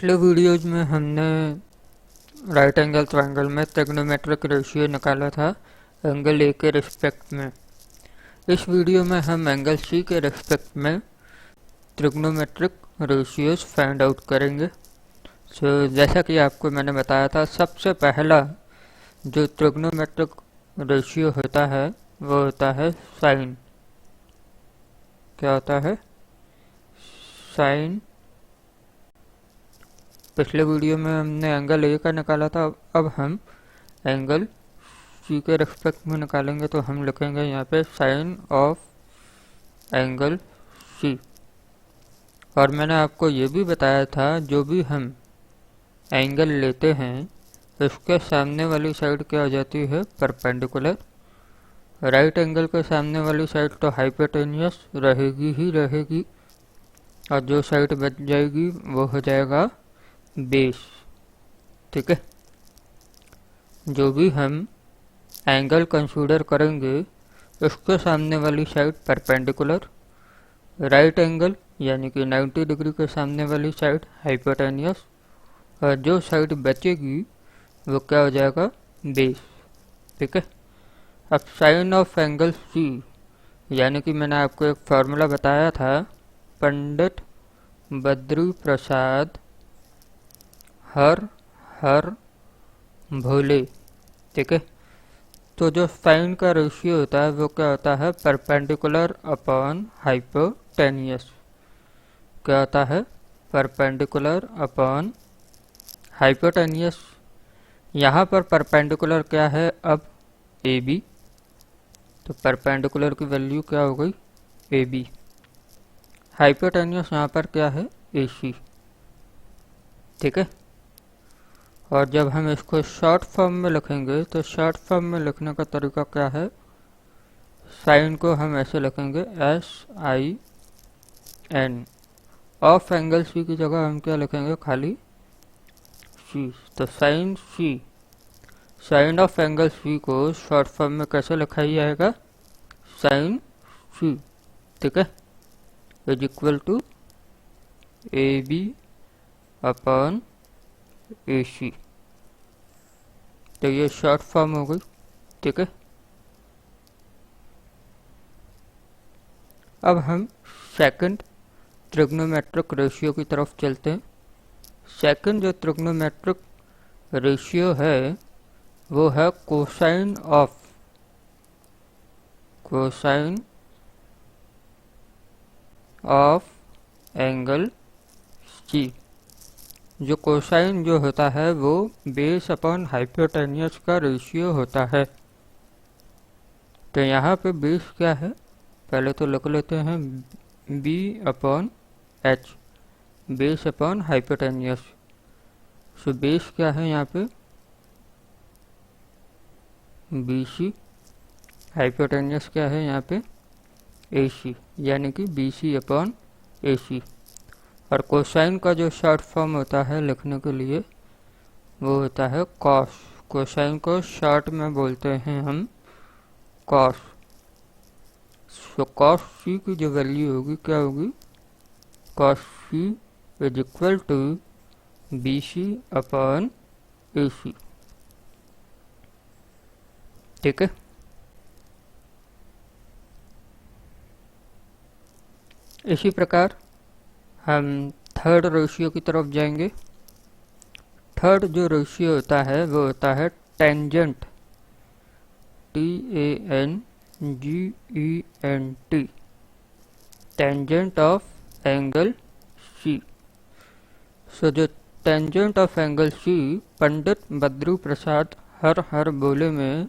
पिछले वीडियोज में हमने राइट एंगल ट्रायंगल में ट्रिग्नोमेट्रिक रेशियो निकाला था एंगल ए के रिस्पेक्ट में। इस वीडियो में हम एंगल सी के रिस्पेक्ट में ट्रिग्नोमेट्रिक रेशियोज फाइंड आउट करेंगे। जैसा कि आपको मैंने बताया था, सबसे पहला जो ट्रिग्नोमेट्रिक रेशियो होता है वो होता है साइन। क्या होता है? साइन। पिछले वीडियो में हमने एंगल ए का निकाला था, अब हम एंगल सी के रिस्पेक्ट में निकालेंगे। तो हम लिखेंगे यहाँ पे साइन ऑफ एंगल सी। और मैंने आपको ये भी बताया था, जो भी हम एंगल लेते हैं उसके सामने वाली साइड क्या हो जाती है? परपेंडिकुलर। राइट एंगल के सामने वाली साइड तो हाइपोटेनियस रहेगी ही रहेगी, और जो साइड बच जाएगी वो हो जाएगा बेस। ठीक है, जो भी हम एंगल कंसीडर करेंगे उसके सामने वाली साइड परपेंडिकुलर, राइट एंगल यानी कि 90 डिग्री के सामने वाली साइड हाइपोटेनियस, और जो साइड बचेगी वो क्या हो जाएगा? बेस। ठीक है, अब साइन ऑफ एंगल सी यानी कि मैंने आपको एक फॉर्मूला बताया था, पंडित बद्री प्रसाद हर हर भोले। ठीक है, तो जो साइन का रेशियो होता है वो क्या होता है? Perpendicular upon hypotenuse. क्या होता है? Perpendicular upon hypotenuse. यहाँ पर परपेंडिकुलर क्या है? अब ए बी, तो परपेंडिकुलर की वैल्यू क्या हो गई? A B. हाइपोटेनियस यहाँ पर क्या है? ए सी। ठीक है, और जब हम इसको शॉर्ट फॉर्म में लिखेंगे तो शॉर्ट फॉर्म में लिखने का तरीका क्या है? साइन को हम ऐसे लिखेंगे SIN। ऑफ एंगल सी की जगह हम क्या लिखेंगे? खाली सी। तो sine C, sine of angle C को शॉर्ट फॉर्म में कैसे लिखा जाएगा? Sine C. ठीक है, is equal to AB upon AC। तो ये शॉर्ट फॉर्म हो गई। ठीक है, अब हम सेकंड ट्रिग्नोमेट्रिक रेशियो की तरफ चलते हैं। सेकंड जो ट्रिग्नोमेट्रिक रेशियो है वो है कोसाइन ऑफ एंगल सी। जो कोसाइन जो होता है वो बेस अपॉन हाइपोटेनियस का रेशियो होता है। तो यहाँ पे बेस क्या है? पहले तो लिख लेते हैं B upon H, base upon hypotenuse. So base क्या है यहाँ पे? BC। हाइपोटेनियस क्या है यहाँ पे? AC, यानी कि BC अपॉन AC। और कोसाइन का जो शॉर्ट फॉर्म होता है लिखने के लिए वो होता है कॉस। कोसाइन को शॉर्ट में बोलते हैं हम कॉस। सो कॉस सी की जो वैल्यू होगी क्या होगी? Cos C is equal to BC upon AC। ठीक है, इसी प्रकार हम थर्ड रेशियो की तरफ जाएंगे। थर्ड जो रेशियो होता है वो होता है tangent, TANGENT, tangent of angle C. So जो tangent of angle C, Pandit Badri Prasad हर हर बोले में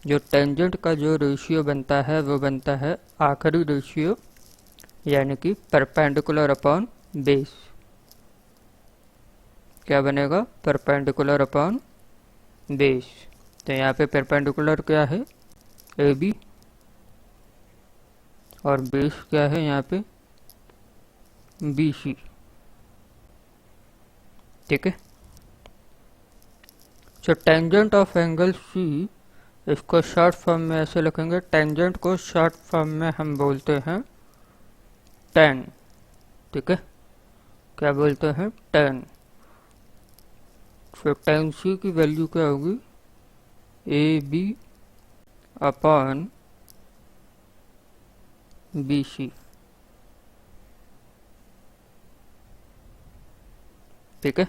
जो टेंजेंट का जो रेशियो बनता है वो बनता है आखिरी रेशियो, यानी कि परपेंडिकुलर अपॉन बेस। क्या बनेगा? Perpendicular upon base. तो यहाँ पे परपेंडिकुलर क्या है? AB, और बेस क्या है यहाँ पे? BC। ठीक है, तो टेंजेंट ऑफ एंगल सी, इसको शॉर्ट फॉर्म में ऐसे लिखेंगे। टेंजेंट को शॉर्ट फॉर्म में हम बोलते हैं tan। ठीक है, क्या बोलते हैं? tan। तो tan C की वैल्यू क्या होगी, A B upon B C. ठीक है,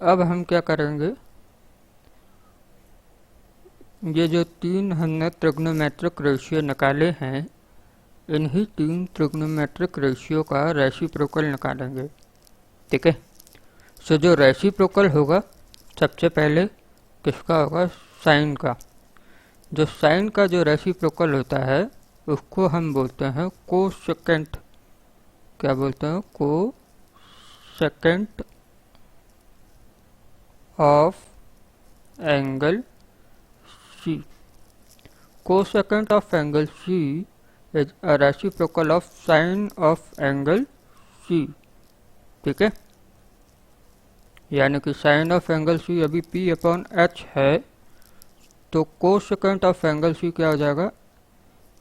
अब हम क्या करेंगे, ये जो तीन हमने ट्रिग्नोमेट्रिक रेशियो निकाले हैं, इन्हीं तीन ट्रिग्नोमेट्रिक रेशियो का रेसिप्रोकल निकालेंगे। ठीक है, सो जो रेसिप्रोकल होगा सबसे पहले किसका होगा, साइन का। जो साइन का जो रेसिप्रोकल होता है उसको हम बोलते हैं कोसेकेंट। क्या बोलते हैं, cosecant of angle C. Cosecant of angle C is a reciprocal of sine of angle C. ठीक है, यानी कि साइन ऑफ एंगल C अभी P अपॉन H है, तो कोसेकेंट ऑफ एंगल C क्या हो जाएगा,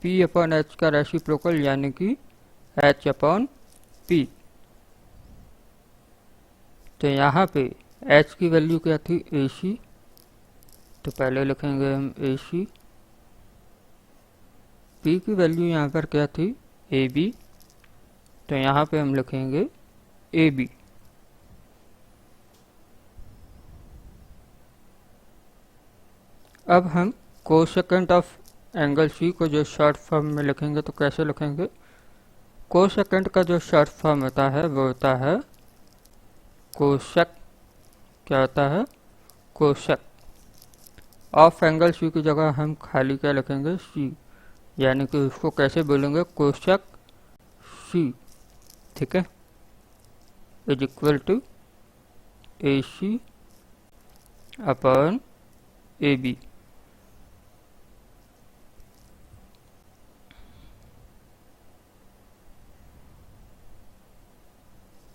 P अपॉन H का रेसिप्रोकल यानी कि H अपॉन P। तो यहाँ पे H की वैल्यू क्या थी, AC, तो पहले लिखेंगे हम AC। P की वैल्यू यहाँ पर क्या थी, AB, तो यहाँ पे हम लिखेंगे AB। अब हम कोसेकेंट ऑफ एंगल C को जो शॉर्ट फॉर्म में लिखेंगे तो कैसे लिखेंगे, कोसेकेंट का जो शॉर्ट फॉर्म होता है वो होता है कोसेक। क्या होता है, कोसेक। ऑफ एंगल C की जगह हम खाली क्या लिखेंगे, C, यानी कि उसको कैसे बोलेंगे, कोसेक C। ठीक है, is equal to AC upon AB।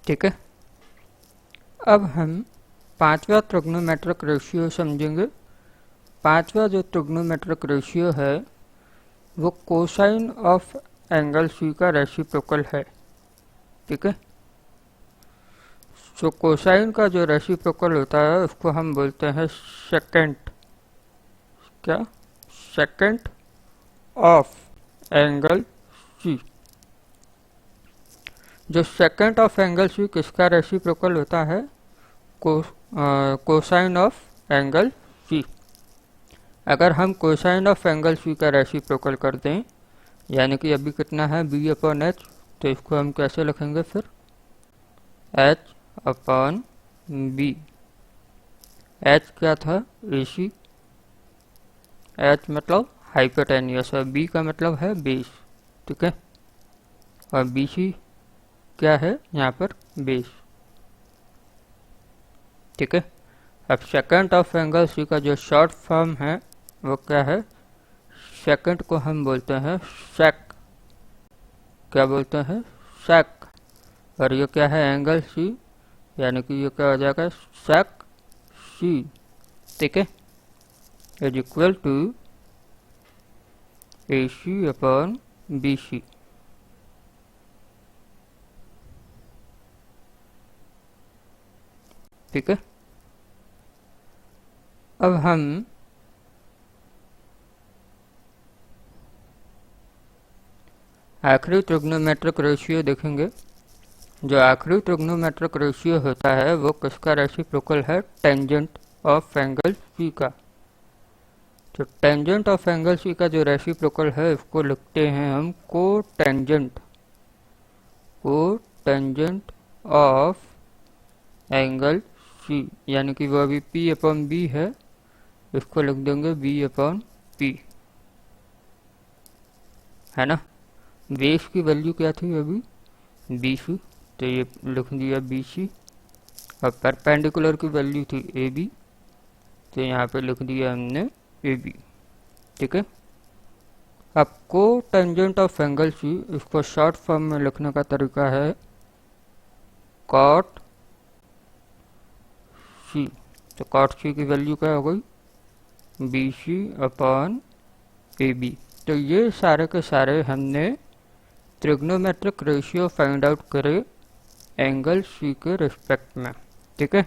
ठीक है, अब हम पांचवा ट्रिग्नोमेट्रिक रेशियो समझेंगे। पांचवा जो ट्रिग्नोमेट्रिक रेशियो है वो कोसाइन ऑफ एंगल C का रेसिप्रोकल है। ठीक है, सो कोसाइन का जो रेसिप्रोकल होता है उसको हम बोलते हैं सेकेंट। क्या, सेकेंट ऑफ एंगल C। जो सेकेंट ऑफ एंगल C किसका रेसिप्रोकल होता है, कोसाइन ऑफ एंगल C। अगर हम कोसाइन ऑफ एंगल C का रेसिप्रोकल कर दें, यानी कि अभी कितना है, B अपॉन H, तो इसको हम कैसे लिखेंगे फिर, H अपॉन B। H क्या था, AC, H मतलब हाइपोटेन्यूस और B का मतलब है बेस। ठीक है, और BC क्या है यहाँ पर, बेस। ठीक है, अब सेकेंट ऑफ एंगल C का जो शॉर्ट फॉर्म है वो क्या है, सेकेंड को हम बोलते हैं सेक। क्या बोलते हैं, सेक। और ये क्या है, एंगल C, यानी कि ये क्या हो जाएगा, सेक C। ठीक है, is equal to AC upon BC। ठीक है, अब हम आखिरी ट्रिग्नोमेट्रिक रेशियो देखेंगे। जो आखिरी ट्रिग्नोमेट्रिक रेशियो होता है वो किसका रेसिप्रोकल है, टेंजेंट ऑफ एंगल C का। तो टेंजेंट ऑफ एंगल C का जो रेसिप्रोकल है उसको लिखते हैं हम cotangent. Cotangent of angle C, यानी कि वो अभी P अपॉन B है, इसको लिख देंगे B अपॉन P, है ना। बेस की वैल्यू क्या थी अभी, BC, तो ये लिख दिया BC। और परपेंडिकुलर की वैल्यू थी AB, तो यहाँ पे लिख दिया हमने AB। ठीक है, अब को टेंजेंट ऑफ एंगल C, इसको शॉर्ट फॉर्म में लिखने का तरीका है कॉट C। तो कॉट C की वैल्यू क्या हो गई, BC अपॉन AB। तो ये सारे के सारे हमने ट्रिग्नोमेट्रिक रेशियो फाइंड आउट करे एंगल C के रिस्पेक्ट में। ठीक है।